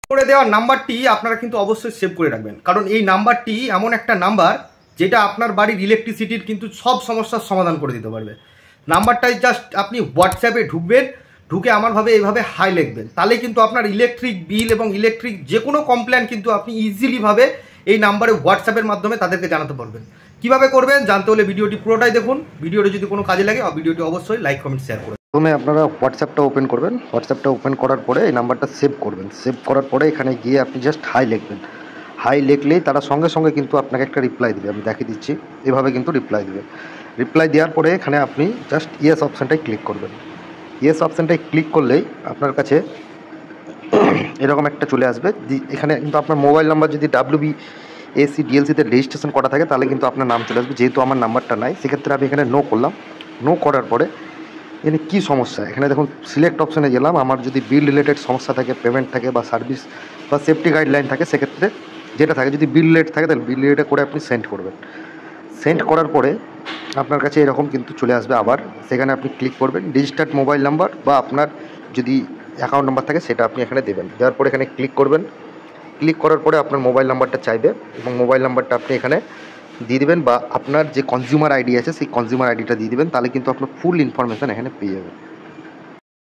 করে দেওয়ার নাম্বারটি আপনারা কিন্তু অবশ্যই সেভ করে রাখবেন, কারণ এই নাম্বারটি এমন একটা নাম্বার যেটা আপনার বাড়ির ইলেকট্রিসিটির কিন্তু সব সমস্যার সমাধান করে দিতে পারবে। নাম্বারটাই জাস্ট আপনি হোয়াটসঅ্যাপে ঢুকবেন, ঢুকে আমারভাবে এইভাবে হাই লিখবেন, তাহলে কিন্তু আপনার ইলেকট্রিক বিল এবং ইলেকট্রিক যে কোনো কমপ্লেন কিন্তু আপনি ইজিলিভাবে এই নাম্বারে হোয়াটসঅ্যাপের মাধ্যমে তাদেরকে জানাতে পারবেন। কীভাবে করবেন জানতে হলে ভিডিওটি পুরোটাই দেখুন। ভিডিওটি যদি কোনো কাজে লাগে ভিডিওটি অবশ্যই লাইক কমেন্ট শেয়ার করবেন। প্রথমে আপনারা হোয়াটসঅ্যাপটা ওপেন করবেন, হোয়াটসঅ্যাপটা ওপেন করার পরে এই নাম্বারটা সেভ করবেন। সেভ করার পরে এখানে গিয়ে আপনি জাস্ট হাই লিখবেন। হাই লিখলেই তারা সঙ্গে সঙ্গে কিন্তু আপনাকে একটা রিপ্লাই দেবে। আমি দেখিয়ে দিচ্ছি, এভাবে কিন্তু রিপ্লাই দেবে। রিপ্লাই দেওয়ার পরে এখানে আপনি জাস্ট ইয়েস অপশানটাই ক্লিক করবেন। ইয়েস অপশানটাই ক্লিক করলেই আপনার কাছে এরকম একটা চলে আসবে। এখানে কিন্তু আপনার মোবাইল নাম্বার যদি WBAC/DLC-তে রেজিস্ট্রেশন করা থাকে তাহলে কিন্তু আপনার নাম চলে আসবে। যেহেতু আমার নাম্বারটা নাই, সেক্ষেত্রে আমি এখানে নো করলাম। নো করার পরে এখানে কী সমস্যা, এখানে দেখুন সিলেক্ট অপশানে গেলাম। আমার যদি বিল রিলেটেড সমস্যা থাকে, পেমেন্ট থাকে বা সার্ভিস বা সেফটি গাইডলাইন থাকে, সেক্ষেত্রে যেটা থাকে, যদি বিল রিলেটেড থাকে তাহলে বিল রিলেটেড করে আপনি সেন্ড করবেন। সেন্ড করার পরে আপনার কাছে এরকম কিন্তু চলে আসবে। আবার সেখানে আপনি ক্লিক করবেন, রেজিস্টার্ড মোবাইল নাম্বার বা আপনার যদি অ্যাকাউন্ট নাম্বার থাকে সেটা আপনি এখানে দেবেন। দেওয়ার পরে এখানে ক্লিক করবেন। ক্লিক করার পরে আপনার মোবাইল নাম্বারটা চাইবে এবং মোবাইল নাম্বারটা আপনি এখানে দিয়ে দেবেন, বা আপনার যে কনজিউমার আইডি আছে সেই কনজিউমার আইডিটা দিয়ে দেবেন। তাহলে কিন্তু আপনার ফুল ইনফরমেশান এখানে পেয়ে যাবেন।